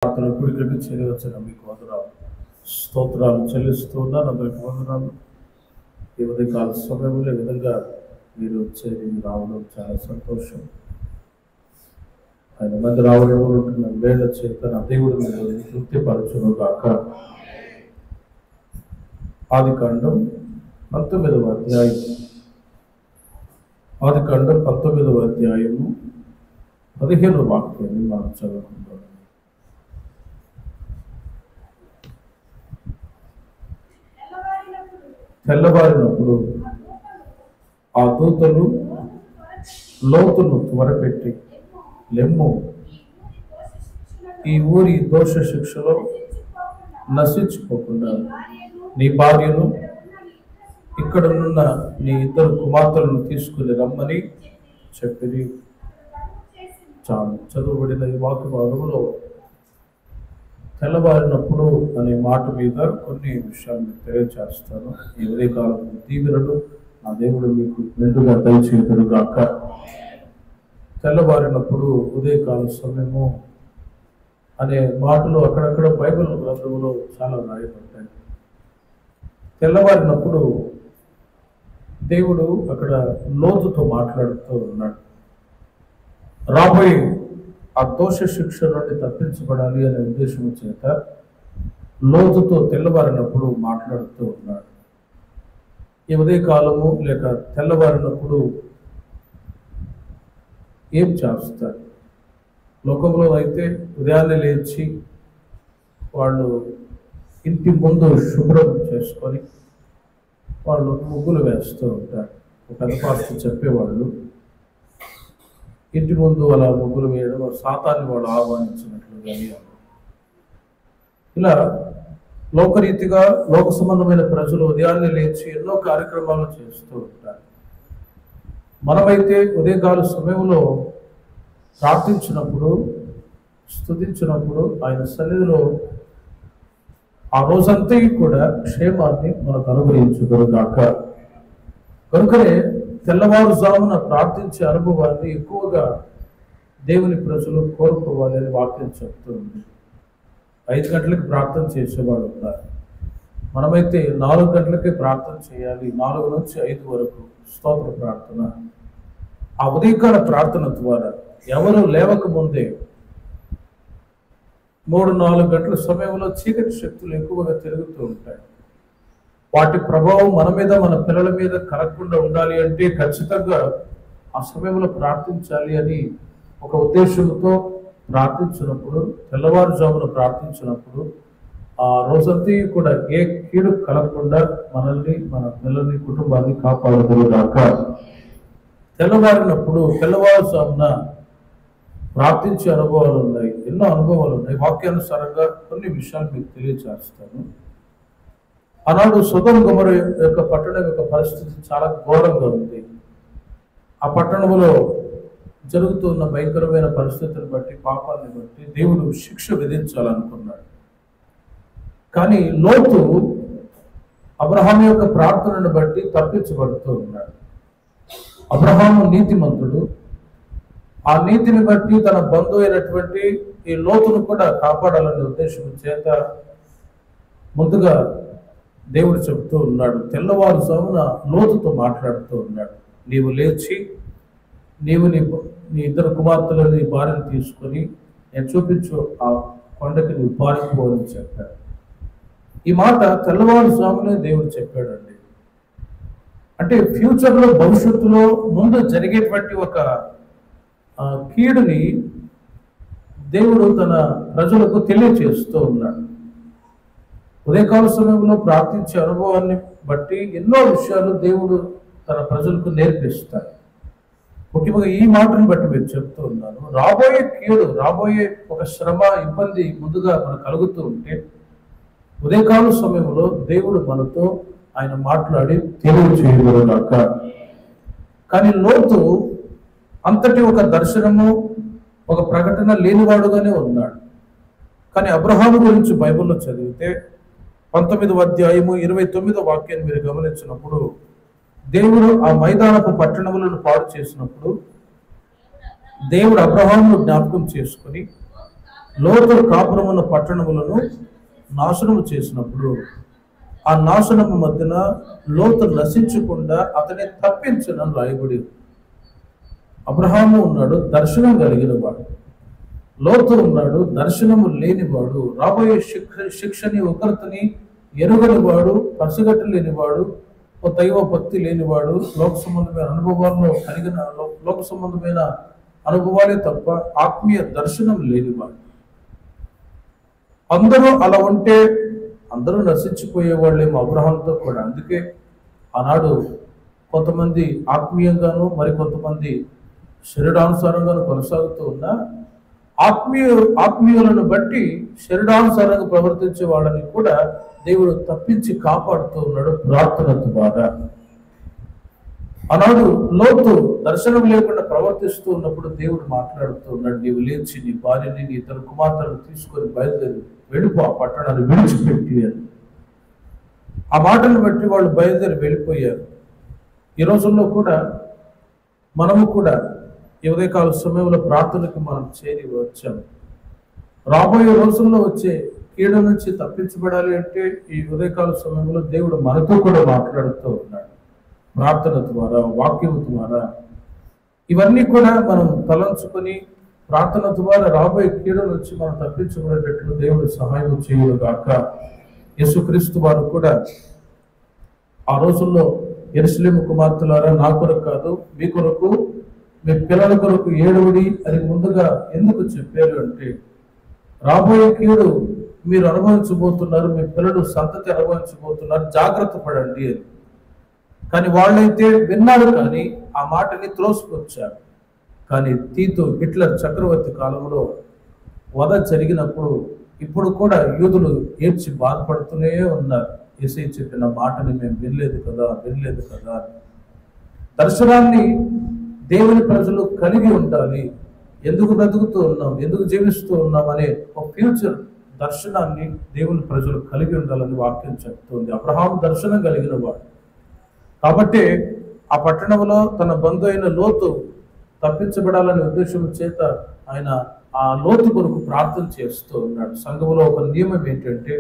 ప్రార్థన కుడికట్టు చేయవచ్చిన మీకు వందనాలు స్తోత్రాలు చెల్లిస్తూ ఉన్నాను. అందరికి వందనాలు. ఈ ఉదయకాల సమయంలో ఈ విధంగా మీరు వచ్చేది రావడం చాలా సంతోషం. ఆయన మంది రావడం ఉంటున్న వేళ చేత నా దేవుడు మీరు తృప్తిపరచును గాక. ఆదికాండం 19వ అధ్యాయం 15వ వాక్యాన్ని మనం చదువుకుంటాం. తెల్లవారినప్పుడు ఆ దూతలు లోతును త్వరపెట్టి, లెమ్ము, ఈ ఊరి దోష శిక్షలో నశించుకోకుండా నీ భార్యను ఇక్కడనున్న నీ ఇద్దరు కుమార్తెలను తీసుకుని రమ్మని చెప్పి చాలు. చదువుబడిన ఈ వాక్య భాగంలో తెల్లవారినప్పుడు అనే మాట మీద కొన్ని విషయాలు మీకు తెలియజేస్తాను. ఈ ఉదయకాలం దీవెనలు నా దేవుడు మీకు మెండుగా దయచేయును గాక. తెల్లవారినప్పుడు ఉదయకాల సమయము అనే మాటలు అక్కడక్కడ బైబిల్ గ్రంథంలో చాలా రాయబడ్డాయి. తెల్లవారినప్పుడు దేవుడు అక్కడ లోతుతో మాట్లాడుతూ ఉన్నాడు. రాబోయే ఆ దోష శిక్ష నుండి తప్పించబడాలి అనే ఉద్దేశం చేత లోతుతో తెల్లవారినప్పుడు మాట్లాడుతూ ఉన్నాడు. ఈ ఉదయకాలము లేక తెల్లవారినప్పుడు ఏం చేస్తారు? లోకంలో అయితే ఉదయాన్నే లేచి వాళ్ళు ఇంటి ముందు శుభ్రం చేసుకొని వాళ్ళు ముగ్గులు వేస్తూ ఉంటారు. ఒక పెద్ద చెప్పేవాళ్ళు ఇంటి ముందు అలా ముగ్గులు వేయడం సాతాన్ని వాళ్ళు ఆహ్వానించినట్లుగా. ఇలా లోకరీతిగా లోక సంబంధమైన ప్రజలు ఉదయాన్నే లేచి ఎన్నో కార్యక్రమాలు చేస్తూ ఉంటారు. మనమైతే ఉదయకాల సమయంలో ప్రార్థించినప్పుడు, స్తుతించినప్పుడు ఆయన సన్నిధిలో ఆ రోజంతా కూడా క్షేమాన్ని మనకు అనుగ్రహించుగాక. కనుకనే తెల్లవారుజామున ప్రార్థించే అనుభవాన్ని ఎక్కువగా దేవుని ప్రజలు కోరుకోవాలి అని వాక్యం చెప్తుంది. 5 గంటలకి ప్రార్థన చేసేవాడు ఉన్నారు. మనమైతే 4 గంటలకే ప్రార్థన చేయాలి. 4 నుంచి 5 వరకు స్తోత్ర ప్రార్థన. ఆ ఉదయకాల ప్రార్థన ద్వారా ఎవరు లేవక ముందే 3-4 గంటల సమయంలో చీకటి శక్తులు ఎక్కువగా తిరుగుతూ ఉంటాయి. వాటి ప్రభావం మన మీద, మన పిల్లల మీద కలగకుండా ఉండాలి అంటే ఖచ్చితంగా ఆ సమయంలో ప్రార్థించాలి అని ఒక ఉద్దేశంతో ప్రార్థించినప్పుడు, తెల్లవారుజామున ప్రార్థించినప్పుడు ఆ రోజంతా కూడా ఏ కీడు కలగకుండా మనల్ని, మన పిల్లల్ని, కుటుంబాన్ని కాపాడుదురుగాక. తెల్లవారుజామున ప్రార్థించే అనుభవాలు ఉన్నాయి, ఎన్నో అనుభవాలు ఉన్నాయి. వాక్యానుసారంగా కొన్ని విషయాలు మీకు తెలియజేస్తాను. ఆనాడు సొదొమ గొమొర యొక్క పట్టణం యొక్క పరిస్థితి చాలా ఘోరంగా ఉంది. ఆ పట్టణంలో జరుగుతున్న భయంకరమైన పరిస్థితులను బట్టి, పాపాన్ని బట్టి దేవుడు శిక్ష విధించాలనుకున్నాడు. కానీ లోతు అబ్రహాము యొక్క ప్రార్థనను బట్టి తప్పించబడుతూ ఉన్నాడు. అబ్రహాము నీతిమంతుడు. ఆ నీతిని బట్టి తన బంధువు అయినటువంటి ఈ లోతును కూడా కాపాడాలనే ఉద్దేశం చేత ముందుగా దేవుడు చెప్తూ ఉన్నాడు. తెల్లవారుజామున లోతుతో మాట్లాడుతూ ఉన్నాడు. నీవు లేచి నీవు నీ ఇద్దరు కుమార్తెలను, నీ భార్యను తీసుకొని నేను చూపించు ఆ కొండకి నువ్వు పారిపోవాలని చెప్పాడు. ఈ మాట తెల్లవారుజామునే దేవుడు చెప్పాడండి. అంటే ఫ్యూచర్లో, భవిష్యత్తులో ముందు జరిగేటువంటి ఒక కీడుని దేవుడు తన ప్రజలకు తెలియచేస్తూ ఉన్నాడు. ఉదయకాల సమయంలో ప్రార్థించే అనుభవాన్ని బట్టి ఎన్నో విషయాలు దేవుడు తన ప్రజలకు నేర్పిస్తాడు. ముఖ్యంగా ఈ మాటను బట్టి మీరు చెప్తూ ఉన్నాను. రాబోయే కీడు, రాబోయే ఒక శ్రమ, ఇబ్బంది ముందుగా మనకు కలుగుతూ ఉంటే ఉదయకాల సమయంలో దేవుడు మనతో ఆయన మాట్లాడి తెలియచేయగలగాక. కానీ లోతు అంతటి ఒక దర్శనము, ఒక ప్రకటన లేనివాడుగానే ఉన్నాడు. కానీ అబ్రహాము గురించి బైబిల్లో చదివితే 19వ అధ్యాయము 29వ వాక్యాన్ని మీరు గమనించినప్పుడు దేవుడు ఆ మైదానపు పట్టణములను పాడు చేసినప్పుడు దేవుడు అబ్రహామును జ్ఞాపకం చేసుకుని లోతు కాపురమున్న పట్టణములను నాశనము చేసినప్పుడు ఆ నాశనము మధ్యన లోతు నశించకుండా అతని తప్పించనని రాయబడి. అబ్రహాము ఉన్నాడు, దర్శనం కలిగిన వాడు. లోతు ఉన్నాడు, దర్శనము లేనివాడు. రాబోయే శిక్షని ఉగ్రతని ఎరుగని వాడు, పసిగట్టలేనివాడు, దైవ భక్తి లేనివాడు, లోక సంబంధమైన అనుభవాల్లో కలిగిన లోక సంబంధమైన అనుభవాలే తప్ప ఆత్మీయ దర్శనం లేనివాడు. అందరూ అలా ఉంటే అందరూ నశించిపోయేవాళ్ళేమో అబ్రహాంతో కూడా. అందుకే ఆనాడు కొంతమంది ఆత్మీయంగాను మరి కొంతమంది శరీరానుసారంగాను కొనసాగుతూ ఉన్నా ఆత్మీయులను బట్టి శరీరానుసారంగా ప్రవర్తించే వాళ్ళని కూడా దేవుడు తప్పించి కాపాడుతూ ఉన్నాడు ప్రార్థన ద్వారా. ఆనాడు లోతు దర్శనం లేకుండా ప్రవర్తిస్తూ ఉన్నప్పుడు దేవుడు మాట్లాడుతూ ఉన్నాడు, నీవు లేచి నీ భార్యని నీ ఇద్దరు కుమార్తెలను తీసుకొని బయలుదేరి వెళ్ళిపో, ఆ పట్టణాన్ని విడిచిపెట్టి అని. ఆ మాటను బట్టి వాళ్ళు బయలుదేరి వెళ్ళిపోయారు. ఈ రోజుల్లో కూడా మనము కూడా ఈ ఉదయకాల సమయంలో ప్రార్థనకు మనం చేరి వచ్చాం. రాబోయే రోజుల్లో వచ్చే కీడ నుంచి తప్పించబడాలి అంటే ఈ ఉదయకాల సమయంలో దేవుడు మనతో కూడా మాట్లాడుతూ ఉన్నాడు ప్రార్థన ద్వారా, వాక్యం ద్వారా. ఇవన్నీ కూడా మనం తలంచుకొని ప్రార్థన ద్వారా రాబోయే కీడ నుంచి మనం తప్పించబడేటట్లు దేవుడు సహాయం చేయగాక. యేసుక్రీస్తు వారు కూడా ఆ రోజుల్లో యెరూషలేము కుమార్తెలారా, నా కొరకు కాదు మీ కొరకు మీ పిల్లల కొరకు ఏడువడి అని ముందుగా ఎందుకు చెప్పారు అంటే, రాబోయే కీడు మీరు అనుభవించబోతున్నారు, మీ పిల్లలు సంతతి అనుభవించబోతున్నారు, జాగ్రత్త పడండి అని. కానీ వాళ్ళైతే విన్నారు, కానీ ఆ మాటని త్రోసిపుచ్చారు. కానీ తీతు హిట్లర్ చక్రవర్తి కాలంలో వధ జరిగినప్పుడు ఇప్పుడు కూడా యూదులు ఏడ్చి బాధపడుతూనే ఉన్నారు. యేసయ్య చెప్పిన మాటని మేము వినలేదు కదా. దర్శనాన్ని దేవుని ప్రజలు కలిగి ఉండాలి. ఎందుకు బ్రతుకుతూ ఉన్నాం, ఎందుకు జీవిస్తూ ఉన్నాం అనే ఒక ఫ్యూచర్ దర్శనాన్ని దేవుని ప్రజలు కలిగి ఉండాలని వాక్యం చెప్తుంది. అబ్రహాము దర్శనం కలిగిన వాడు కాబట్టి ఆ పట్టణంలో తన బంధు అయిన లోతు తప్పించబడాలనే ఉద్దేశం చేత ఆయన ఆ లోతు కొరకు ప్రార్థన చేస్తూ ఉన్నాడు. సంఘంలో ఒక నియమం ఏంటంటే,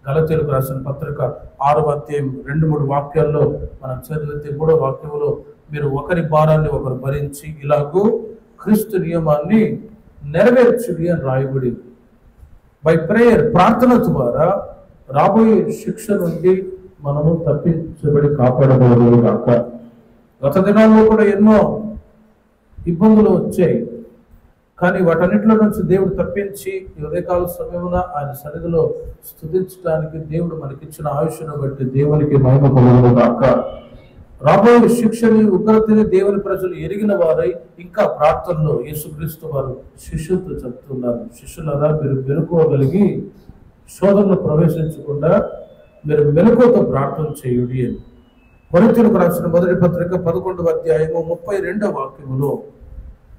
గలతీయులకు రాసిన పత్రిక 6వ అధ్యాయం 2-3 వాక్యాల్లో మనం చదివితే 3వ వాక్యంలో, మీరు ఒకరి భారాన్ని ఒకరు భరించి ఇలాగూ క్రీస్తు నియమాన్ని నెరవేర్చుడి అని రాయబడి. బై ప్రేయర్, ప్రార్థన ద్వారా రాబోయే శిక్ష నుండి మనము తప్పించబడి కాపాడబడదు కాక. గత దినాల్లో కూడా ఎన్నో ఇబ్బందులు వచ్చాయి, కానీ వాటన్నిటిలో నుంచి దేవుడు తప్పించి ఈ ఉదయకాల సమయమున ఆయన సన్నిధిలో స్తుతించడానికి దేవుడు మనకిచ్చిన ఆయుష్ను బట్టి దేవునికి మహిమ కలుగును గాక. రాబోయే శిక్షని ఉగ్రతని దేవుని ప్రజలు ఎరిగిన వారై ఇంకా ప్రార్థనలో యేసుక్రీస్తు వారు శిష్యులతో చెప్తున్నారు, శిష్యులారా మీరు మెలకువగలిగి శోధనలో ప్రవేశించకుండా మీరు మెలకువతో ప్రార్థన చేయుడి అని. కొరింథీయులకు రాసిన మొదటి పత్రిక 11వ అధ్యాయము 32వ వాక్యములో,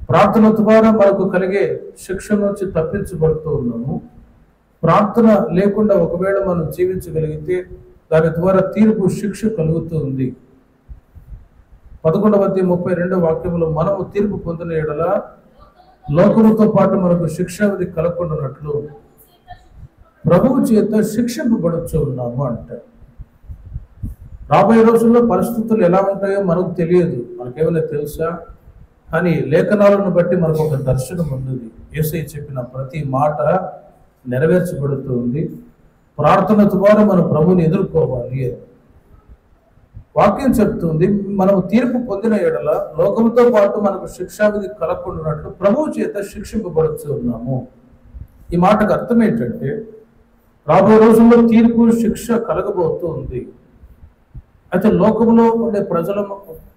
ప్రార్థన ద్వారా మనకు కలిగే శిక్ష నుంచి తప్పించబడుతూ ఉన్నాము. ప్రార్థన లేకుండా ఒకవేళ మనం జీవించగలిగితే దాని ద్వారా తీర్పు శిక్ష కలుగుతూ ఉంది. 11వ అధ్యాయం 32వ వాక్యంలో, మనము తీర్పు పొందిన యెడల లోకముతో పాటు మనకు శిక్షావిధి కలగకుండానట్లు ప్రభువు చేత శిక్షింపబడుచు ఉన్నాము అంటారు. రాబోయే రోజుల్లో పరిస్థితులు ఎలా ఉంటాయో మనకు తెలియదు, మనకేమైనా తెలుసా? కానీ లేఖనాలను బట్టి మనకు ఒక దర్శనం ఉన్నది. యేసయ్య చెప్పిన ప్రతి మాట నెరవేర్చబడుతుంది. ప్రార్థన ద్వారా మనం ప్రభువుని ఎదుర్కోవాలి. వాక్యం చెప్తుంది, మనం తీర్పు పొందిన యెడల లోకంతో పాటు మనకు శిక్షావిధి కలగకుండానట్లు ప్రభువు చేత శిక్షింపబడుతూ ఉన్నాము. ఈ మాటకు అర్థం ఏంటంటే, రాబోయే రోజుల్లో తీర్పు శిక్ష కలగబోతూ ఉంది. అయితే లోకంలో ఉండే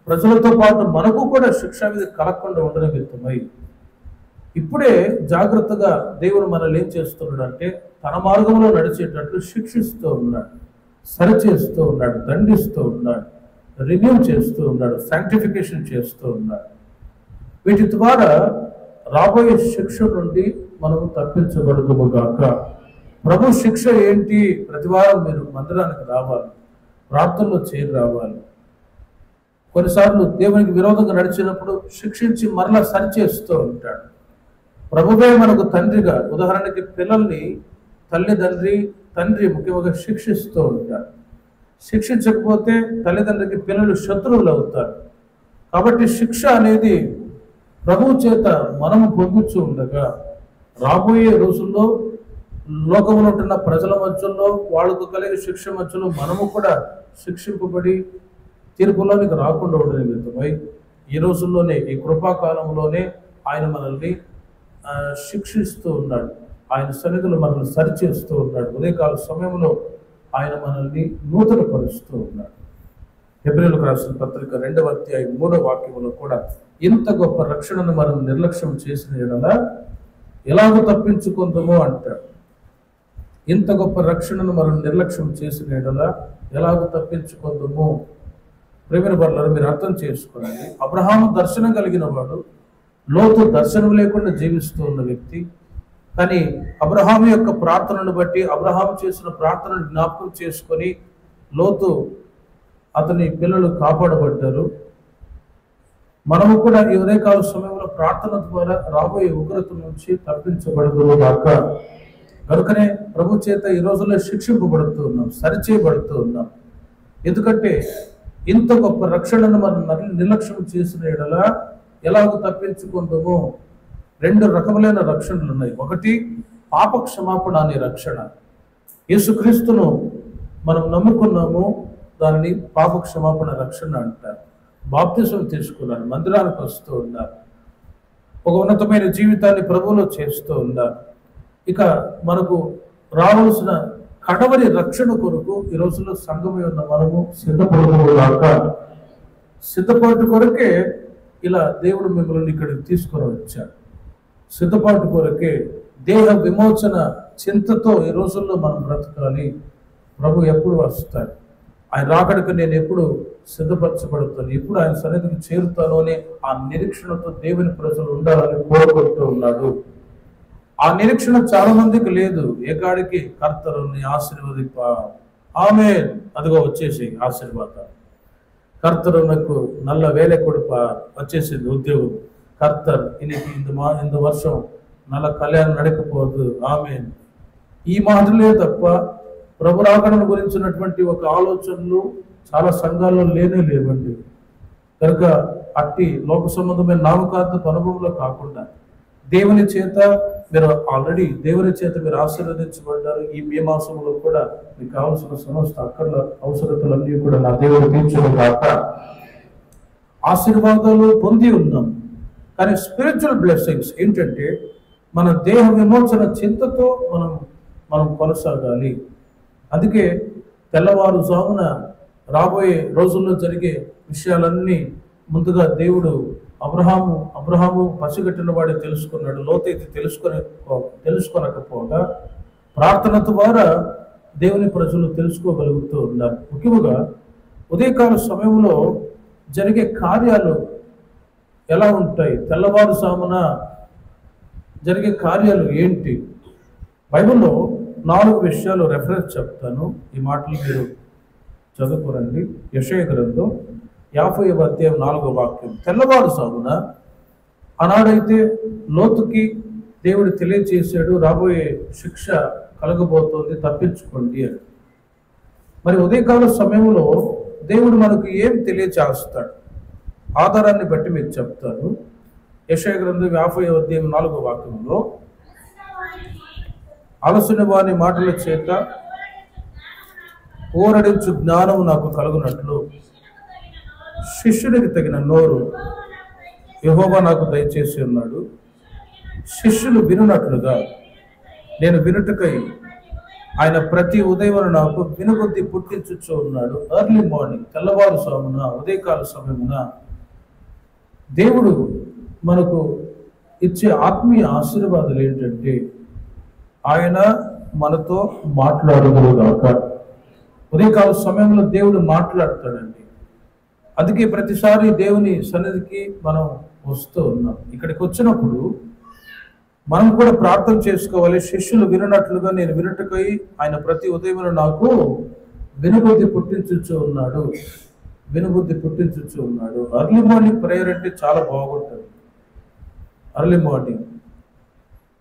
ప్రజలతో పాటు మనకు కూడా శిక్షావిధి కలగకుండా ఉండడం నిమిత్తమై ఇప్పుడే జాగ్రత్తగా దేవుడు మనల్ని ఏం చేస్తున్నాడు అంటే, తన మార్గంలో నడిచేటట్లు శిక్షిస్తూ ఉన్నాడు, సరిచేస్తూ ఉన్నాడు, దండిస్తూ ఉన్నాడు, రిన్యూ చేస్తూ ఉన్నాడు, శాంక్టిఫికేషన్ చేస్తూ ఉన్నాడు. వీటి ద్వారా రాబోయే శిక్ష నుండి మనము తప్పించబడదుము గాక. ప్రభు శిక్ష ఏంటి? ప్రతివారం మీరు మందిరానికి రావాలి, ప్రార్థనలో చేరి రావాలి. కొన్నిసార్లు దేవునికి విరోధంగా నడిచినప్పుడు శిక్షించి మరలా సరిచేస్తూ ఉంటాడు. ప్రభువే మనకు తండ్రిగా, ఉదాహరణకి పిల్లల్ని తండ్రి ముఖ్యంగా శిక్షిస్తూ ఉంటాడు. శిక్షించకపోతే తల్లిదండ్రికి పిల్లలు శత్రువులు అవుతారు. కాబట్టి శిక్ష అనేది ప్రభువు చేత మనము పొందుతూ ఉండగా రాబోయే రోజుల్లో లోకంలో ఉంటున్న ప్రజల మధ్యలో వాళ్ళకు కలిగే శిక్ష మధ్యలో మనము కూడా శిక్షింపబడి తీర్పులోనికి రాకుండా ఉండే నిమిత్తమై ఈ రోజుల్లోనే, ఈ కృపాకాలంలోనే ఆయన మనల్ని శిక్షిస్తూ ఉన్నాడు. ఆయన సన్నిధిలో మనల్ని సరిచేస్తూ ఉన్నాడు. ఉదయకాల సమయంలో ఆయన మనల్ని నూతనపరుస్తూ ఉన్నాడు. హెబ్రీయులకు రాసిన పత్రిక 2వ అధ్యాయం 3వ వాక్యంలో కూడా ఇంత గొప్ప రక్షణను మనం నిర్లక్ష్యం చేసిన యెడల ఎలాగో తప్పించుకుందామో అంటాడు. ఇంత గొప్ప రక్షణను మనం నిర్లక్ష్యం చేసిన యెడల ఎలాగో తప్పించుకుందాము. ప్రేమైన వారులారా, మీరు అర్థం చేసుకోండి. అబ్రహాము దర్శనం కలిగిన వాడు, లోతు దర్శనం లేకుండా జీవిస్తూ ఉన్న వ్యక్తి. కానీ అబ్రహాము యొక్క ప్రార్థనను బట్టి, అబ్రహాము చేసిన ప్రార్థనను జ్ఞాపకం చేసుకొని లోతు అతని పిల్లలు కాపాడబడ్డారు. మనము కూడా ఈ ఉదయకాల సమయంలో ప్రార్థన ద్వారా రాబోయే ఉగ్రత నుంచి తప్పించబడదు కాక. కనుకనే ప్రభు చేత ఈ రోజుల్లో శిక్షింపబడుతూ ఉన్నాం, సరిచేయబడుతూ ఉన్నాం. ఎందుకంటే ఇంత గొప్ప రక్షణను మనం నిర్లక్ష్యం చేసిన యెడల ఎలాగో తప్పించుకుందామో. 2 రకములైన రక్షణలు ఉన్నాయి. ఒకటి పాప క్షమాపణ అనే రక్షణ. యేసుక్రీస్తును మనం నమ్ముకున్నాము, దానిని పాప క్షమాపణ రక్షణ అంటారు. బాప్తిజం తీసుకున్నారు, మందిరానికి వస్తూ ఉన్నారు, ఒక ఉన్నతమైన జీవితాన్ని ప్రభువులో చేస్తూ ఉన్నారు. ఇక మనకు రావాల్సిన కడవరి రక్షణ కొరకు ఈ రోజుల్లో సంఘమై ఉన్న మనము సిద్ధపాటు కొరకే ఇలా దేవుడు మిమ్మల్ని ఇక్కడికి తీసుకొని వచ్చాడు. సిద్ధపాటు కొరకే, దేహ విమోచన చింతతో ఈ రోజుల్లో మనం బ్రతకాలి. ప్రభు ఎప్పుడు వస్తాడు, ఆయన రాకడకు నేను ఎప్పుడు సిద్ధపరచబడుతాను, ఎప్పుడు ఆయన సన్నిధికి చేరుతాను అనే ఆ నిరీక్షణతో దేవుని ప్రజలు ఉండాలని కోరుకుంటూ ఉన్నాడు. ఆ నిరీక్షణ చాలా మందికి లేదు. ఏకాడికి కర్తరుని ఆశీర్వదింప, ఆమేన్, అదిగో వచ్చేసి ఆశీర్వాదం. కర్తరునకు నల్ల వేలే కొడుప, వచ్చేసింది ఉద్యోగం. కర్తర్ ఇనికి ఇందు వర్షం నల్ల కళ్యాణం నడకపోదు, ఆమేన్. ఈ మాటలే తప్ప ప్రభు రాకడను గురించినటువంటి ఒక ఆలోచనలు చాలా సంఘాల్లో లేవండి. కనుక అట్టి లోక సంబంధమైన నామకార్థపు అనుభవంలో కాకుండా దేవుని చేత మీరు ఆశీర్వదించబడ్డారు. ఈ మే మాసంలో కూడా మీకు కావాల్సిన సమస్త అవసరతలన్నీ కూడా నా దేవుడు తీర్చును కాక. ఆశీర్వాదాలు పొంది ఉన్నాం. కానీ స్పిరిచువల్ బ్లెస్సింగ్స్ ఏంటంటే మన దేహ విమోచన చింతతో మనం కొనసాగాలి. అందుకే తెల్లవారుజామున రాబోయే రోజుల్లో జరిగే విషయాలన్నీ ముందుగా దేవుడు అబ్రహాము పసిగట్టిన వాడే తెలుసుకున్నాడు. లోతైతే తెలుసుకొనకపోగా ప్రార్థన ద్వారా దేవుని ప్రజలు తెలుసుకోగలుగుతూ ఉన్నారు. ముఖ్యంగా ఉదయకాల సమయంలో జరిగే కార్యాలు ఎలా ఉంటాయి, తెల్లవారుజామున జరిగే కార్యాలు ఏంటి? బైబిల్లో 4 విషయాలు రెఫరెన్స్ చెప్తాను. ఈ మాటలు మీరు చదువుకోరండి. యెషయా గ్రంథం 50వ అధ్యాయం 4వ వాక్యం. తెల్లవారుజామున ఆనాడైతే లోతుకి దేవుడు తెలియజేశాడు, రాబోయే శిక్ష కలగబోతోంది, తప్పించుకోండి అని. మరి ఉదయకాల సమయంలో దేవుడు మనకు ఏం తెలియజేస్తాడు? ఆధారాన్ని బట్టి మీకు చెప్తాను. యెషయా గ్రంథం 50వ అధ్యాయం 4వ వాక్యంలో, అలసిన వాని మాటల చేత ఊరడించు జ్ఞానము నాకు కలుగునట్లు శిష్యుడికి తగిన నోరు యెహోవా నాకు దయచేసి ఉన్నాడు. శిష్యులు వినున్నట్లుగా నేను వినుటకై ఆయన ప్రతి ఉదయం నాకు వినుబుద్ధి పుట్టించుచూ ఉన్నాడు. ఎర్లీ మార్నింగ్, తెల్లవారుజామున, ఉదయకాల సమయమున దేవుడు మనకు ఇచ్చే ఆత్మీయ ఆశీర్వాదాలు ఏంటంటే ఆయన మనతో మాట్లాడుదురుగాక. ఉదయకాల సమయంలో దేవుడు మాట్లాడతాడండి. అందుకే ప్రతిసారి దేవుని సన్నిధికి మనం వస్తూ ఉన్నాం. ఇక్కడికి వచ్చినప్పుడు మనం కూడా ప్రార్థన చేసుకోవాలి. శిష్యులు వినట్లుగా నేను వినుటకై ఆయన ప్రతి ఉదయం నాకు వినుబుద్ధి పుట్టించుచూ ఉన్నాడు. ఎర్లీ మార్నింగ్ ప్రేయర్ అంటే చాలా బాగుంటుంది. ఎర్లీ మార్నింగ్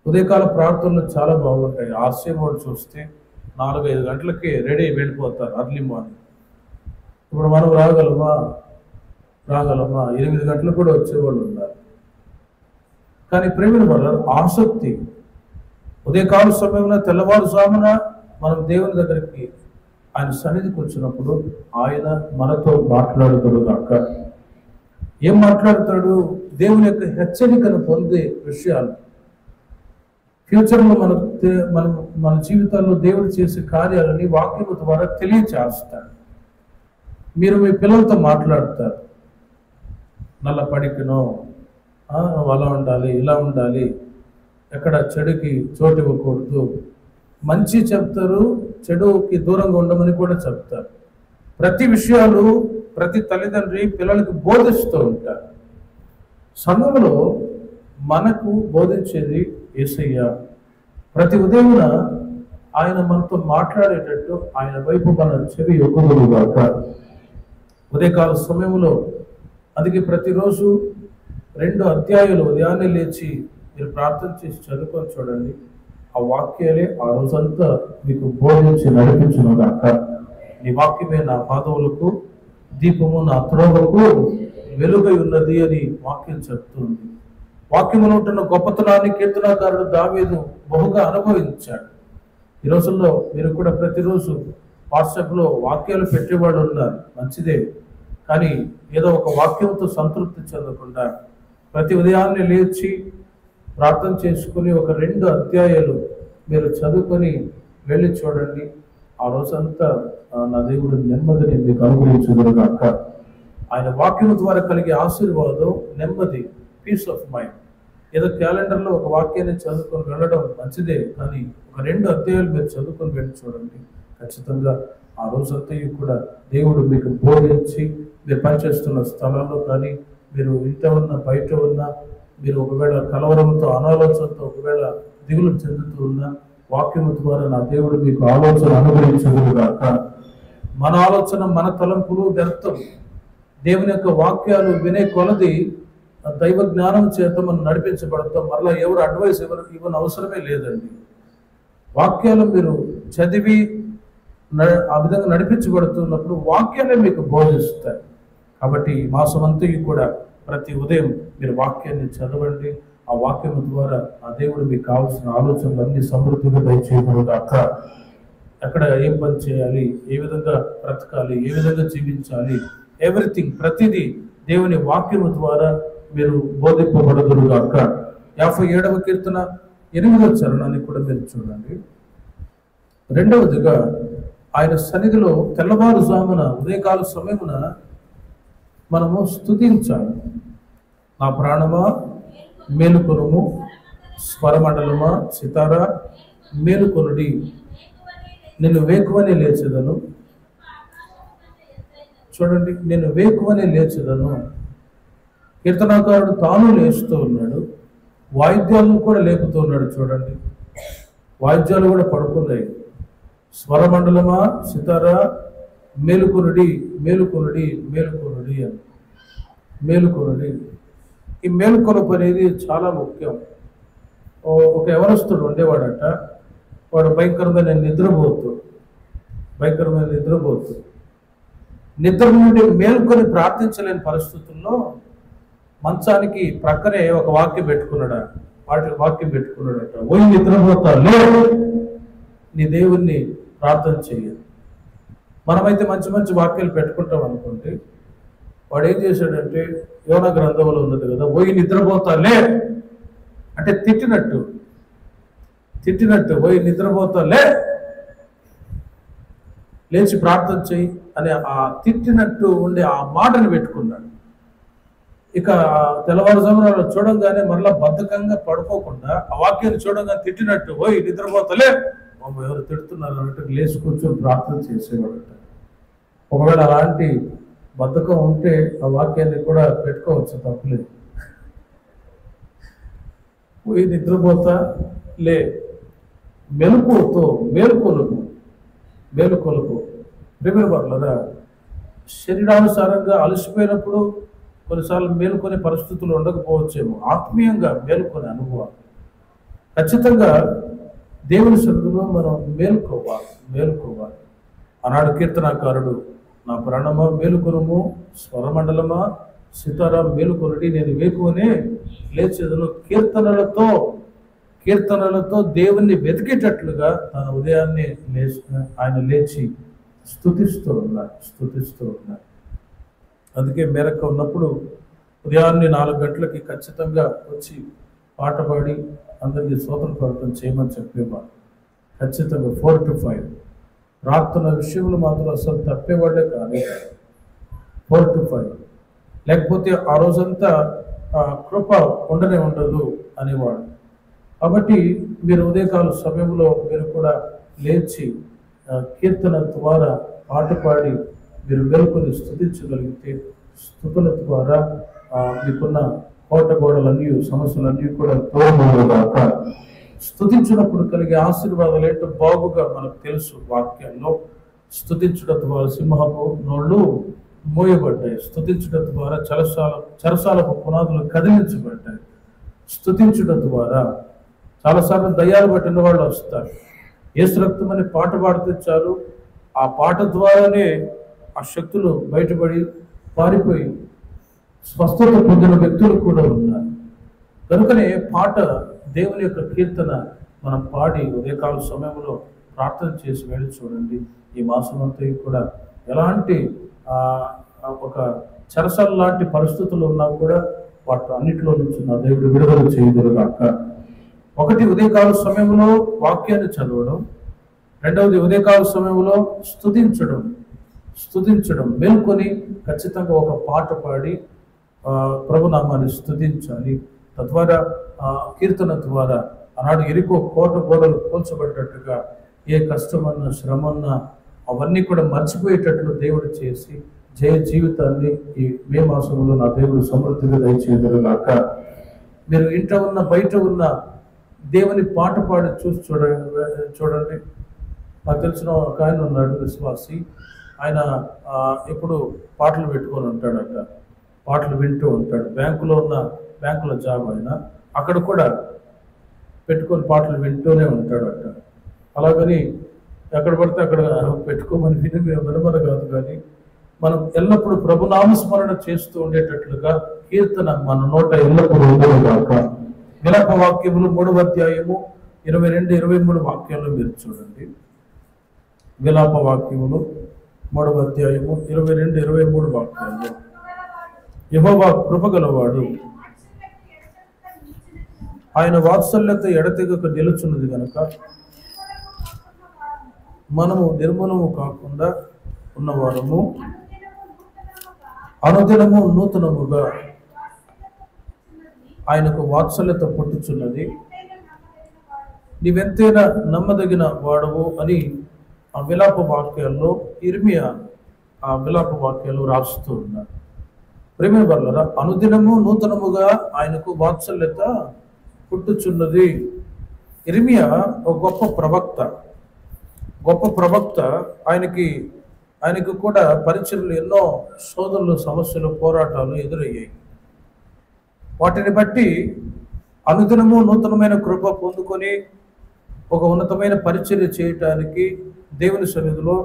ఉదయకాల ప్రార్థనలు చాలా బాగుంటాయి. ఆర్సీ మోడ్ చూస్తే 4-5 గంటలకి రెడీ వెళ్ళిపోతారు అర్లీ మార్నింగ్. ఇప్పుడు మనం రాగలమా? 8 గంటలకు కూడా వచ్చేవాళ్ళు ఉన్నారు. కానీ ప్రేమిన వల్ల ఆసక్తి ఉదయకాల సమయంలో తెల్లవారుజామున మనం దేవుని దగ్గరికి ఆయన సన్నిధికి వచ్చినప్పుడు ఆయన మనతో మాట్లాడుతాడుగాక. ఏం మాట్లాడతాడు? దేవుని యొక్క హెచ్చరికను పొందే విషయాలు, ఫ్యూచర్లో మన జీవితాల్లో దేవుడు చేసే కార్యాలని వాక్యం ద్వారా తెలియచేస్తాడు. మీరు మీ పిల్లలతో మాట్లాడతారు, నల్ల పడికనో నువ్వు అలా ఉండాలి, ఇలా ఉండాలి, ఎక్కడ చెడుకి చోటు ఇవ్వకూడదు, మంచి చెప్తారు, చెడుకి దూరంగా ఉండమని కూడా చెప్తారు. ప్రతి విషయాలు ప్రతి తల్లిదండ్రి పిల్లలకు బోధిస్తూ ఉంటారు. సంఘంలో మనకు బోధించేది యేసయ్య. ప్రతి ఉదయమున ఆయన మనతో మాట్లాడేటట్టు ఆయన వైపు మన చెవి యొక్కదుగాక. ఉదయకాల సమయంలో అందుకే ప్రతిరోజు 2 అధ్యాయాలు ఉదయాన్నే లేచి మీరు ప్రార్థన చేసి చదువుకొని చూడండి. ఆ వాక్యాలే ఆ రోజంతా మీకు బోధించి నడిపించునుగాక. నీ వాక్యమే నా పాదములకు దీపము, నా త్రోవకు వెలుగై ఉన్నది అని వాక్యం చెప్తుంది. వాక్యములో ఉంటున్న గొప్పతనాన్ని కీర్తనాకారుడు దావీదు బహుగా అనుభవించాడు. ఈ రోజుల్లో మీరు కూడా ప్రతిరోజు వాట్సాప్లో వాక్యాలు పెట్టేవాడు ఉన్నారు, మంచిదే. కానీ ఏదో ఒక వాక్యంతో సంతృప్తి చెందకుండా ప్రతి ఉదయాన్నే లేచి ప్రార్థన చేసుకుని ఒక 2 అధ్యాయాలు మీరు చదువుకొని వెళ్ళి చూడండి. ఆ రోజంతా నా దేవుడు నెమ్మదిని మీకు అనుగ్రహించుగాక. ఆయన వాక్యం ద్వారా కలిగే ఆశీర్వాదం, నెమ్మది, పీస్ ఆఫ్ మైండ్. ఏదో క్యాలెండర్లో ఒక వాక్యాన్ని చదువుకొని వెళ్ళడం మంచిదే, కానీ ఒక 2 అధ్యాయాలు మీరు చదువుకొని వెళ్ళి చూడండి. ఖచ్చితంగా ఆ రోజంతా కూడా దేవుడు మీకు బోధించి, మీరు పనిచేస్తున్న స్థలాల్లో కానీ, మీరు ఇంట ఉన్న బయట ఉన్నా, మీరు ఒకవేళ కలవరంతో అనాలోచనతో ఒకవేళ దిగులు చెందుతూ ఉన్నా, వాక్యము ద్వారా నా దేవుడు మీకు ఆలోచన అనుగ్రహించదుగాక. మన ఆలోచన, మన తలంపులు వ్యర్థం. దేవుని యొక్క వాక్యాలు వినే కొలది దైవ జ్ఞానం చేత మనం నడిపించబడతాం. మరలా ఎవరు అడ్వైస్ ఇవ్వని అవసరమే లేదండి. వాక్యాలు మీరు చదివి ఆ విధంగా నడిపించబడుతున్నప్పుడు వాక్యాలే మీకు బోధిస్తాయి. కాబట్టి మాసమంతా కూడా ప్రతి ఉదయం మీరు వాక్యాన్ని చదవండి. ఆ వాక్యం ద్వారా ఆ దేవుడు మీకు కావాల్సిన ఆలోచనలు అన్ని సమృద్ధిగా దయచేయబడుగాక. ఎక్కడ ఏం పని చేయాలి, ఏ విధంగా బ్రతకాలి, ఏ విధంగా జీవించాలి, ఎవ్రీథింగ్ ప్రతిదీ దేవుని వాక్యము ద్వారా మీరు బోధింపబడదురుగాక. 57వ కీర్తన 8వ చరణాన్ని కూడా మీరు చూడండి. రెండవదిగా ఆయన సన్నిధిలో తెల్లవారుజామున ఉదయకాల సమయమున మనము స్తుతించాలి. నా ప్రాణమా మేలుకొనుము, స్వరమండలమా సితారా మేలుకొనుడి, నేను వేకువనే లేచెదను. చూడండి, నేను వేకువనే లేచెదను. కీర్తనాకారుడు తాను లేస్తూ ఉన్నాడు, వాయిద్యాలను కూడా లేపుతూ ఉన్నాడు. చూడండి, వాయిద్యాలు కూడా పడుకున్నాయి. స్వరమండలమా సితారా మేలుకొనుడి, మేలుకొనుడి, మేలుకొనుడి అని. మేలుకొనుడి, ఈ మేలుకొలుపు అనేది చాలా ముఖ్యం. ఒక ఎవరస్తుడు ఉండేవాడట. వాడు భయంకరమైన నిద్రపోతూ నిద్ర నుండి మేల్కొని ప్రార్థించలేని పరిస్థితుల్లో మంచానికి ప్రక్కనే ఒక వాక్యం పెట్టుకున్నాడట. ఓయి నిద్రపోతా లే, నీ దేవుణ్ణి ప్రార్థన చెయ్యాలి. మనమైతే మంచి మంచి వాక్యాలు పెట్టుకుంటాం అనుకోండి. వాడు ఏం చేశాడంటే, యోనా గ్రంథంలో ఉన్నది కదా, ఓయి నిద్రపోతా లే అంటే తిట్టినట్టు ఓయి నిద్రపోతా లేచి ప్రార్థన చెయ్యి అనే ఆ తిట్టినట్టు ఉండే ఆ మాటను పెట్టుకున్నాడు. ఇక తెల్లవారుజామున చూడంగానే మరలా బద్ధకంగా పడుకోకుండా ఆ వాక్యాన్ని చూడంగానే తిట్టినట్టు ఓయి నిద్రపోతలే, ఎవరు తిడుతున్నారు అన్నట్టు లేచి కూర్చొని ప్రార్థన చేసేవాడట. ఒకవేళ అలాంటి బద్ధకం ఉంటే ఆ వాక్యాన్ని కూడా పెట్టుకోవచ్చు, తప్పులేదు. పోయి నిద్రపోతా లే, మెలుకుతో మేలుకొలుపు. ప్రేమిన వాళ్ళరా, శరీరానుసారంగా అలసిపోయినప్పుడు కొన్నిసార్లు మేలుకొనే పరిస్థితులు ఉండకపోవచ్చేమో. ఆత్మీయంగా మేలుకొనే అనుభవం, ఖచ్చితంగా దేవుని సన్నిధిలో మనం మేలుకోవాలి. ఆనాడు కీర్తనాకారుడు, నా ప్రాణమా మేలుకొనుము, స్వరమండలమా సితారా మేలుకొనుడి, నేను వేకువనే లేచేదను. కీర్తనలతో దేవుణ్ణి వెతికేటట్లుగా తన ఉదయాన్నే ఆయన లేచి స్తుతిస్తూ ఉన్నాడు. అందుకే మేరక్క ఉన్నప్పుడు ఉదయాన్నే 4 గంటలకి ఖచ్చితంగా వచ్చి పాట పాడి అందరికీ స్తోత్ర ప్రార్థన చేయమని చెప్పేవాడు. ఖచ్చితంగా 4 to 5 ప్రార్థన విషయంలో మాత్రం అసలు తప్పేవాడే కాదు. 4 to 5 లేకపోతే ఆ రోజంతా కృప ఉండనే ఉండదు అనేవాడు. కాబట్టి మీరు ఉదయకాల సమయంలో మీరు కూడా లేచి కీర్తన ద్వారా పాట పాడి మీరు వెలుకొని స్తుతించగలిగితే, స్తుతుల ద్వారా మీకున్న కోట గోడలన్నీ సమస్యలన్నీ కూడా తోడుగాక. స్తుతించినప్పుడు కలిగే ఆశీర్వాదాలు ఏంటో బాగుగా మనకు తెలుసు. వాక్యాల్లో స్తుతించడం ద్వారా సింహపు నోళ్ళు మోయబడ్డాయి, స్తుతించడం ద్వారా చెరసాలకు పునాదులు కదిలించబడ్డాయి, స్తుతించడం ద్వారా చాలాసార్లు దయ్యాలు పట్టిన వాళ్ళు వస్తారు. యేసు రక్తం అని పాట పాడితే చాలు, ఆ పాట ద్వారానే ఆ శక్తులు బయటపడి పారిపోయి స్వస్థత పొందిన వ్యక్తులు కూడా ఉన్నారు. కనుకనే పాట, దేవుని యొక్క కీర్తన మనం పాడి ఉదయకాల సమయంలో ప్రార్థన చేసి వెళ్ళి చూడండి. ఈ మాసం అంతా కూడా ఎలాంటి ఒక చెరసల లాంటి పరిస్థితులు ఉన్నా కూడా వాటి అన్నిటిలో నుంచి నా దేవుడు విడుదల చేయదురుగాక. ఒకటి, ఉదయకాల సమయంలో వాక్యాన్ని చదవడం. రెండవది, ఉదయకాల సమయంలో స్తుతించడం మేల్కొని ఖచ్చితంగా ఒక పాట పాడి ప్రభునామాన్ని స్తుతించాలి. తద్వారా కీర్తన ద్వారా ఆనాడు ఎరికో కోట గోడలు కూల్చబడ్డట్టుగా ఏ కష్టమన్నా శ్రమన్నా అవన్నీ కూడా మర్చిపోయేటట్లు దేవుడు చేసి జయ జీవితాన్ని ఈ మే మాసంలో నా దేవుడు సమృద్ధిగా దయచేయదురుగాక. మీరు ఇంట ఉన్న బయట ఉన్న దేవుని పాట పాడి చూడండి. నాకు తెలిసిన ఒక ఆయన ఉన్నాడు, విశ్వాసి. ఆయన ఎప్పుడు పాటలు పెట్టుకొని ఉంటాడట, పాటలు వింటూ ఉంటాడు. బ్యాంకులో జాబ్ ఆయన, అక్కడ కూడా పెట్టుకొని పాటలు వింటూనే ఉంటాడట. అలాగని ఎక్కడ పడితే అక్కడ పెట్టుకోమని వినమని కాదు, కానీ మనం ఎల్లప్పుడూ ప్రభునామస్మరణ చేస్తూ ఉండేటట్లుగా కీర్తన మన నోట ఎల్లప్పుడూ ఉండేగాక. విలాప వాక్యములు 3వ అధ్యాయము 22-23 వాక్యాల్లో మీరు చూడండి. విలాప వాక్యములు 3వ అధ్యాయము 22-23 వాక్యాల్లో, యెహోవా కృపగలవాడు, ఆయన వాత్సల్యత ఎడతెగక నిలుచున్నది గనక మనము నిర్మూలము కాకుండా ఉన్నవారము, అనుదినము నూతనముగా ఆయనకు వాత్సల్యత పుట్టుచున్నది, నీవెంతైనా నమ్మదగిన వాడవు అని ఆ విలాప వాక్యాల్లో ఇర్మియా ఆ విలాప వాక్యాలు రాస్తూ ఉన్నారు. ప్రేమ వల్ల అనుదినము నూతనముగా ఆయనకు వాత్సల్యత పుట్టుచున్నది. ఇర్మియా ఒక గొప్ప ప్రవక్త. ఆయనకు కూడా పరిచర్లు ఎన్నో శోధనలు, సమస్యలు, పోరాటాలు ఎదురయ్యాయి. వాటిని బట్టి అనుదినము నూతనమైన కృప పొందుకొని ఒక ఉన్నతమైన పరిచర్య చేయటానికి దేవుని సన్నిధిలో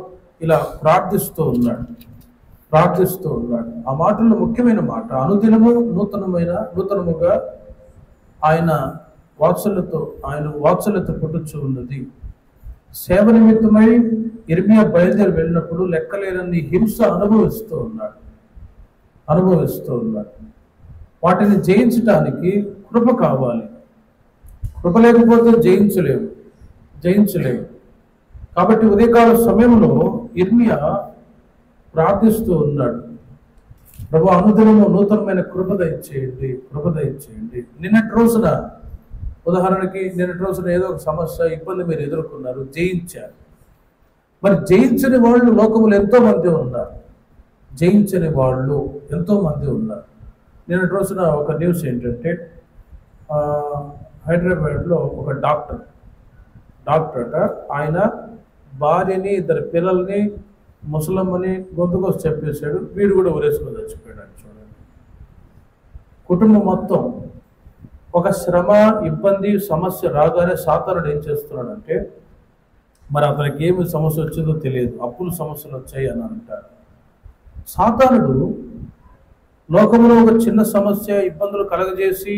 ఇలా ప్రార్థిస్తూ ఉన్నాడు. ఆ మాటల్లో ముఖ్యమైన మాట, అనుదినము నూతనముగా ఆయన వాత్సల్యత పుట్టుచు ఉన్నది. సేవ నిమిత్తమై ఇర్మియా బయలుదేరి వెళ్ళినప్పుడు లెక్కలేనన్ని హింస అనుభవిస్తూ ఉన్నాడు. వాటిని జయించటానికి కృప కావాలి. కృప లేకపోతే జయించలేము. కాబట్టి ఉదయకాల సమయంలో ఇర్మియా ప్రార్థిస్తూ ఉన్నాడు, ప్రభు అనుదినము నూతనమైన కృప దయచేయండి. నిన్నటి రోజున ఏదో ఒక సమస్య, ఇబ్బంది మీరు ఎదుర్కొన్నారు, జయించారు. మరి జయించని వాళ్ళు లోకములు ఎంతో మంది ఉన్నారు. నిన్నటి రోజున ఒక న్యూస్ ఏంటంటే, హైదరాబాద్లో ఒక డాక్టర్ అట, ఆయన భార్యని 2 పిల్లల్ని ముసలమ్మని గొంతుకోసి చెప్పేశాడు. వీడు కూడా ఊరేసుకొని చచ్చిపోయాడు. చూడండి, కుటుంబం మొత్తం ఒక శ్రమ, ఇబ్బంది, సమస్య రాగానే సాతానుడు ఏం చేస్తున్నాడంటే, మరి అతనికి ఏమి సమస్య వచ్చిందో తెలియదు, అప్పులు సమస్యలు వచ్చాయి అని అంటారు. సాతానుడు లోకంలో ఒక చిన్న సమస్య, ఇబ్బందులు కలగజేసి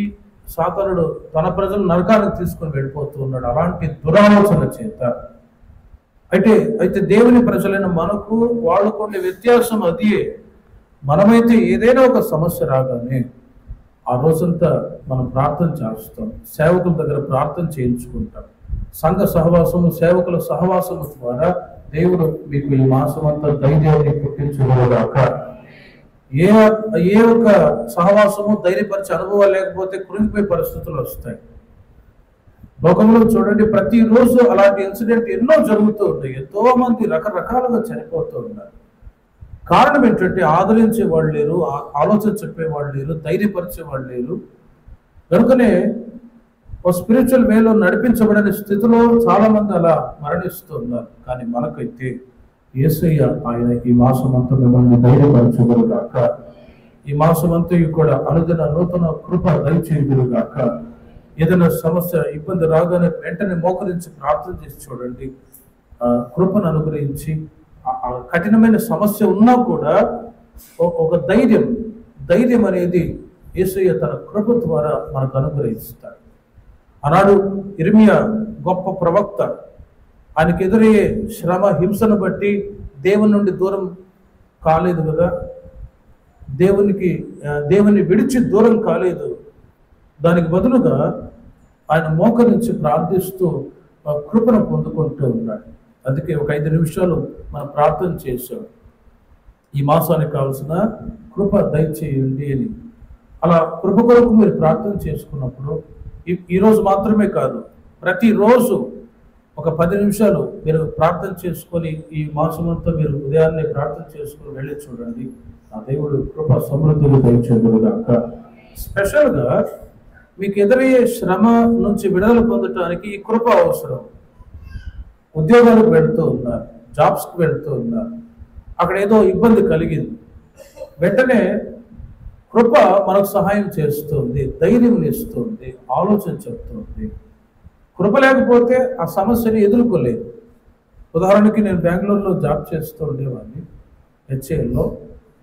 సాతానుడు తన ప్రజలు నరకానికి తీసుకొని వెళ్ళిపోతూ ఉన్నాడు, అలాంటి దురాలోచన చేత. అయితే దేవుని ప్రజలైన మనకు వాళ్ళకు ఉండే వ్యత్యాసం అదే. మనమైతే ఏదైనా ఒక సమస్య రాగానే ఆ రోజంతా మనం ప్రార్థన చేస్తాం, సేవకుల దగ్గర ప్రార్థన చేయించుకుంటాం. సంఘ సహవాసము, సేవకుల సహవాసము ద్వారా దేవుడు మీకు ఈ మాసం అంతా ధైర్యాన్ని పుట్టించుకోగాక. ఏ ఒక్క సహవాసము ధైర్యపరిచే అనుభవాలు లేకపోతే కృంగిపోయే పరిస్థితులు వస్తాయి. లోకంలో చూడండి, ప్రతిరోజు అలాంటి ఇన్సిడెంట్ ఎన్నో జరుగుతూ ఉంటాయి. ఎంతో మంది రకరకాలుగా చనిపోతూ ఉన్నారు. కారణం ఏంటంటే ఆదరించే వాళ్ళు లేరు, ఆలోచన చెప్పేవాళ్ళు లేరు, ధైర్యపరిచే వాళ్ళు లేరు. కనుకనే ఒక స్పిరిచువల్ వేలో నడిపించబడని స్థితిలో చాలా మంది అలా మరణిస్తూ ఉన్నారు. కానీ మనకైతే యేసయ్య ఆయన ఈ మాసం అంతా మిమ్మల్ని ధైర్యపరచగలుగాక. ఈ మాసం అంతా కూడా అనుదిన నూతన కృప దయచేయుగాక. ఏదైనా సమస్య, ఇబ్బంది రాగానే వెంటనే మోకరించి ప్రార్థన చేసి చూడండి, కృపను అనుగ్రహించి కఠినమైన సమస్య ఉన్నా కూడా ఒక ధైర్యం అనేది యేసయ్య తన కృప ద్వారా మనకు అనుగ్రహిస్తాడు. ఆనాడు ఇర్మియా గొప్ప ప్రవక్త, ఆయనకు ఎదురయ్యే శ్రమ, హింసను బట్టి దేవుని నుండి దూరం కాలేదు కదా, దేవుని విడిచి దూరం కాలేదు. దానికి బదులుగా ఆయన మోకరించి ప్రార్థిస్తూ కృపను పొందుకుంటూ ఉన్నాడు. అందుకే ఒక 5 నిమిషాలు మనం ప్రార్థన చేశాం, ఈ మాసానికి కావాల్సిన కృప దయచేయండి అని. అలా కృప కొరకు మీరు ప్రార్థన చేసుకున్నప్పుడు ఈరోజు మాత్రమే కాదు, ప్రతిరోజు ఒక 10 నిమిషాలు మీరు ప్రార్థన చేసుకొని ఈ మాసం అంతా మీరు ఉదయాన్నే ప్రార్థన చేసుకుని వెళ్ళి చూడండి, ఆ దేవుడు కృప సమృద్ధిగా దయచేయగలుగాక. స్పెషల్గా మీకు ఎదురయ్యే శ్రమ నుంచి విడుదల పొందటానికి ఈ కృప అవసరం. ఉద్యోగాలకు వెళుతూ ఉన్నారు, జాబ్స్కి వెళుతూ ఉన్నారు, అక్కడ ఏదో ఇబ్బంది కలిగింది, వెంటనే కృప మనకు సహాయం చేస్తుంది, ధైర్యం ఇస్తుంది, ఆలోచన చెప్తుంది. కృప లేకపోతే ఆ సమస్యని ఎదుర్కోలేదు. ఉదాహరణకి నేను బెంగళూరులో జాబ్ చేస్తూ ఉండేవాడిని, హెచ్ఏఎల్లో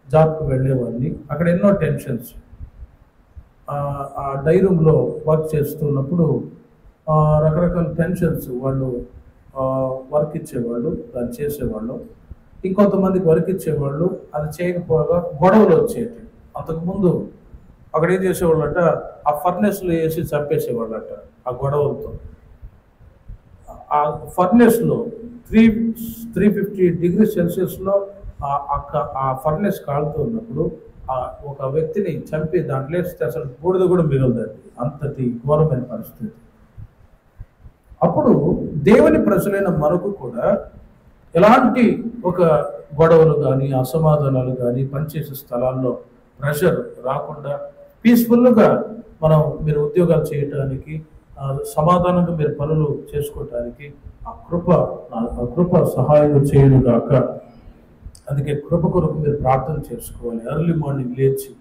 జాబ్కి వెళ్ళేవాడిని. అక్కడ ఎన్నో టెన్షన్స్. ఆ డైరూమ్లో వర్క్ చేస్తున్నప్పుడు రకరకాల టెన్షన్స్. వాళ్ళు వర్క్ ఇచ్చేవాళ్ళు, దాన్ని చేసేవాళ్ళు, ఇంకొంతమందికి వర్క్ ఇచ్చేవాళ్ళు, అది చేయకపోగా గొడవలు వచ్చేవి. అంతకుముందు అక్కడ ఏం చేసేవాళ్ళట, ఆ ఫర్నెస్లో వేసి చంపేసేవాళ్ళట ఆ గొడవలతో. ఆ ఫర్నెస్లో 350 డిగ్రీ సెల్సియస్లో ఆ ఫర్నెస్ కాలుతూ ఉన్నప్పుడు ఒక వ్యక్తిని చంపి దాంట్లో వేస్తే అసలు బూడిద కూడా మిగలదండి, అంతటి ఘోరమైన పరిస్థితి. అప్పుడు దేవుని ప్రజలైన మనకు కూడా ఎలాంటి ఒక గొడవలు కానీ, అసమాధానాలు కానీ, పనిచేసే స్థలాల్లో ప్రెషర్ రాకుండా పీస్ఫుల్గా మీరు ఉద్యోగాలు చేయటానికి, సమాధానంగా మీరు పనులు చేసుకోవటానికి ఆ కృప సహాయం చేయనుగాక. అందుకే కృప కొరకు మీరు ప్రార్థన చేసుకోవాలి. ఎర్లీ మార్నింగ్ లేచి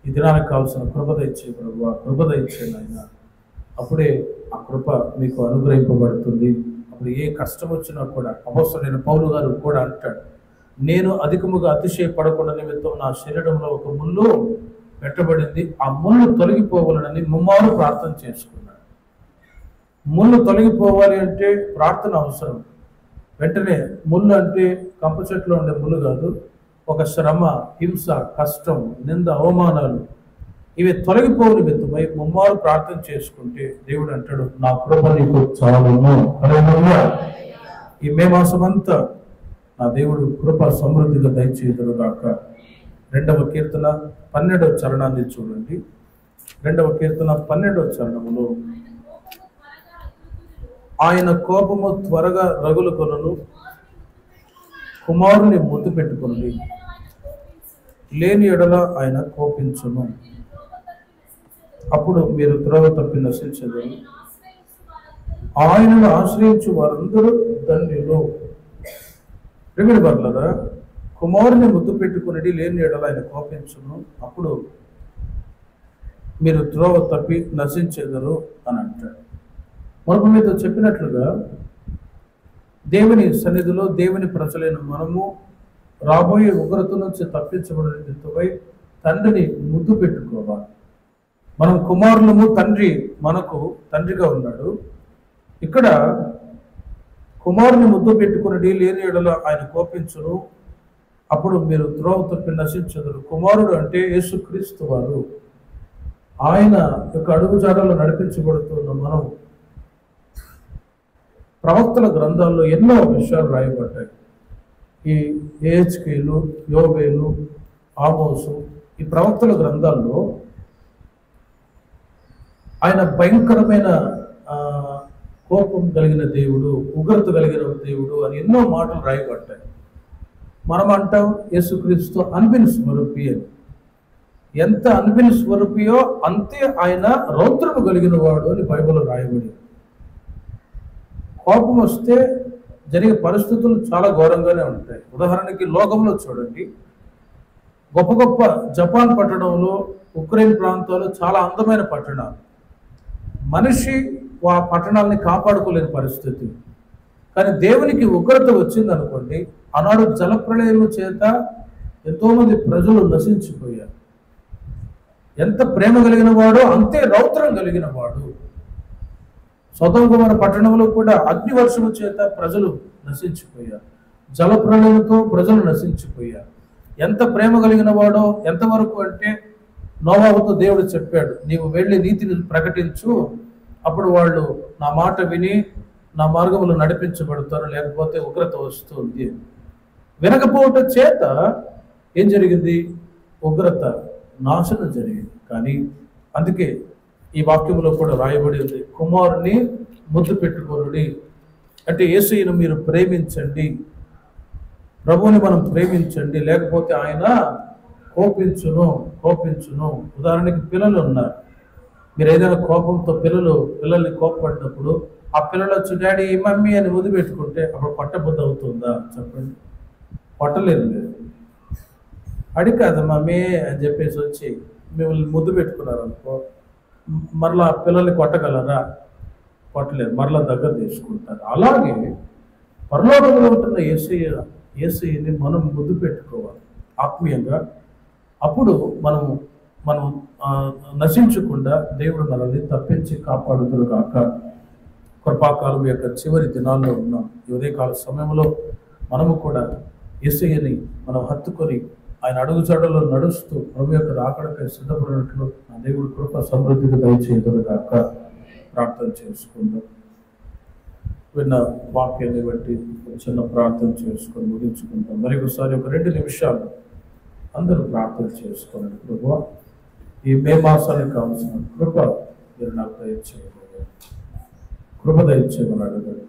ఈ దినానికి కావాల్సిన కృప దయచే ప్రభువా, కృప దయచేయండి ఆయన. అప్పుడే ఆ కృప మీకు అనుగ్రహింపబడుతుంది. అప్పుడు ఏ కష్టం వచ్చినా కూడా, అపొస్తలుడైన పౌలు గారు కూడా అంటాడు, నేను అధికముగా అతిశయపడకుండా నిమిత్తం నా శరీరంలో ఒక ముళ్ళు పెట్టబడింది, ఆ ముళ్ళు తొలగిపోవాలని ముమ్మారు ప్రార్థన చేసుకున్నాడు. ముళ్ళు తొలగిపోవాలి అంటే ప్రార్థన అవసరం. వెంటనే ముళ్ళు అంటే కంప చెట్లో ఉండే ముళ్ళు కాదు, ఒక శ్రమ, హింస, కష్టం, నింద, అవమానాలు ఇవి తొలగిపోవు నిమిత్తమై ముమ్మారు ప్రార్థన చేసుకుంటే దేవుడు అంటాడు, నా కృప నీకు చాలును. ఈ మే మాసం అంతా నా దేవుడు కృప సమృద్ధిగా దయచేయుదురుగాక. 2వ కీర్తన 12వ చరణాన్ని చూడండి. 2వ కీర్తన 12వ చరణములో, ఆయన కోపము త్వరగా రగులు కొనను, కుమారుని ముద్దు పెట్టుకుని లేని ఎడల ఆయన కోపించును. అప్పుడు మీరు త్రోవ తప్పి నశించెదరు. ఆయనను ఆశ్రయించు వారందరూ ధన్యులు. ప్రియమైన వారలారా, కుమారుని ముద్దు పెట్టుకుని లేని ఎడల ఆయన కోపించును. అప్పుడు మీరు త్రోవ తప్పి నశించెదరు అని అంటాడు. మనకు మీతో చెప్పినట్లుగా దేవుని సన్నిధిలో దేవుని ప్రజలైన మనము రాబోయే ఉగ్రత నుంచి తప్పించబడిన నిమిత్తమై తండ్రిని ముద్దు పెట్టుకోవాలి. మనం కుమారులము, తండ్రి మనకు తండ్రిగా ఉన్నాడు. ఇక్కడ కుమారుని ముద్దు పెట్టుకుని లేని ఎడల ఆయన కోపించును, అప్పుడు మీరు త్రోవ తప్పి నశించదురు. కుమారుడు అంటే యేసుక్రీస్తు వారు. ఆయన యొక్క అడుగుజాడల్లో నడిపించబడుతున్న మనం ప్రవక్తల గ్రంథాల్లో ఎన్నో విషయాలు రాయబడ్డాయి. ఈ ఏహెచ్కేలు, యోబేలు, ఆమోసు, ఈ ప్రవక్తల గ్రంథాల్లో ఆయన భయంకరమైన కోపం కలిగిన దేవుడు, ఉగ్రత కలిగిన దేవుడు అని ఎన్నో మాటలు రాయబడ్డాయి. మనం అంటాం యేసుక్రీస్తు అన్బిన్ స్వరూపి అని. ఎంత అన్బిన్ స్వరూపియో అంతే ఆయన రౌద్రము కలిగిన వాడు అని బైబిల్లో రాయబడి. కోపం వస్తే జరిగే పరిస్థితులు చాలా ఘోరంగానే ఉంటాయి. ఉదాహరణకి లోకంలో చూడండి, గొప్ప గొప్ప జపాన్ పట్టణంలో, ఉక్రెయిన్ ప్రాంతాల్లో చాలా అందమైన పట్టణాలు. మనిషి ఆ పట్టణాలని కాపాడుకోలేని పరిస్థితి. కానీ దేవునికి ఉగ్రత వచ్చింది అనుకోండి, ఆనాడు జలప్రళయం చేత ఎంతోమంది ప్రజలు నశించిపోయారు. ఎంత ప్రేమ కలిగిన వాడో అంతే రౌద్రం కలిగిన వాడు. సొదొమ గొమొర్రా పట్టణంలో కూడా అగ్నివర్షము చేత ప్రజలు నశించిపోయారు. జలప్రళయంతో ప్రజలు నశించిపోయారు. ఎంత ప్రేమ కలిగిన వాడో, ఎంతవరకు అంటే నోవాహుతో దేవుడు చెప్పాడు, నీవు వెళ్ళి నీతిని ప్రకటించు, అప్పుడు వాళ్ళు నా మాట విని నా మార్గంలో నడిపించబడతారు, లేకపోతే ఉగ్రత వస్తుంది. వినకపోవటం చేత ఏం జరిగింది? ఉగ్రత, నాశనం జరిగింది. కానీ అందుకే ఈ వాక్యంలో కూడా రాయబడి ఉంది, కుమారుని ముద్దు పెట్టుకోనుడి. అంటే యేసయ్యను మీరు ప్రేమించండి, ప్రభువుని మనం ప్రేమించండి, లేకపోతే ఆయన కోపించును. ఉదాహరణకి పిల్లలు ఉన్నారు. మీరు ఏదైనా కోపంతో పిల్లల్ని కోపపడినప్పుడు ఆ పిల్లలు వచ్చి డాడీ మమ్మీ అని ముద్దు పెట్టుకుంటే అప్పుడు పట్టబుద్ధి అవుతుందా? చెప్పండి, పట్టలేదు. మీరు అడిగి కాదు మమ్మీ అని చెప్పేసి వచ్చి మిమ్మల్ని ముద్దు పెట్టుకున్నారు అనుకో, మరలా పిల్లల్ని కొట్టగలరా? కొట్టలేదు, మరలా దగ్గర తీసుకుంటారు. అలాగే పరలోకంలో ఉంటున్న యేసయ్యని మనం ముద్దు పెట్టుకోవాలి ఆత్మీయంగా. అప్పుడు మనం నశించకుండా దేవుడు మనల్ని తప్పించి కాపాడుతురు కాక. కృపాకాలం యొక్క చివరి దినాల్లో ఉన్నాం. ఈ ఉదయకాల సమయంలో మనము కూడా యేసయ్యని మనం హత్తుకొని ఆయన అడుగుజాడల్లో నడుస్తూ ప్రభు యొక్క రాకడకై సిద్ధపడినట్లు నా దేవుడు కృప సమృద్ధిగా దయచేయుదురు కాక. ప్రార్థన చేసుకుందాం. విన్న వాక్యాన్ని బట్టి చిన్న ప్రార్థన చేసుకొని ముగించుకుందాం. మరి ఒకసారి ఒక 2 నిమిషాలు అందరూ ప్రార్థన చేసుకోండి. ప్రభు, ఈ మే మాసానికి కావాల్సిన కృప మీరు నాకు దయచేయగలరు, కృప దయచేయమని అడగండి.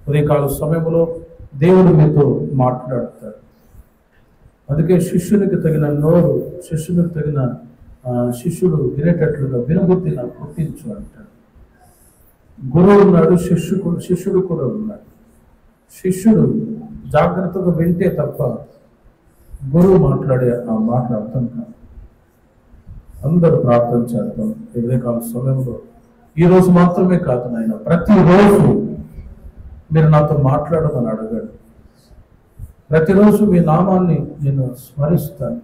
ఉదయకాల సమయంలో దేవుడు మీతో మాట్లాడతాడు. అందుకే శిష్యునికి తగిన నోరు, శిష్యునికి తగిన శిష్యుడు వినేటట్లుగా వినుబుద్ధి నాకు పుట్టించు అంటాడు. గురువు ఉన్నాడు, శిష్యుడు కూడా ఉన్నాడు. శిష్యుడు జాగ్రత్తగా వింటే తప్ప గురువు మాట్లాడే ఆ మాటలు అర్థం కాదు. అందరూ ప్రార్థన చేద్దాం. ఉదయకాల సమయంలో ఈరోజు మాత్రమే కాదు నాయన, ప్రతిరోజు మీరు నాతో మాట్లాడమని అడగండి. ప్రతిరోజు మీ నామాన్ని నేను స్మరిస్తాను.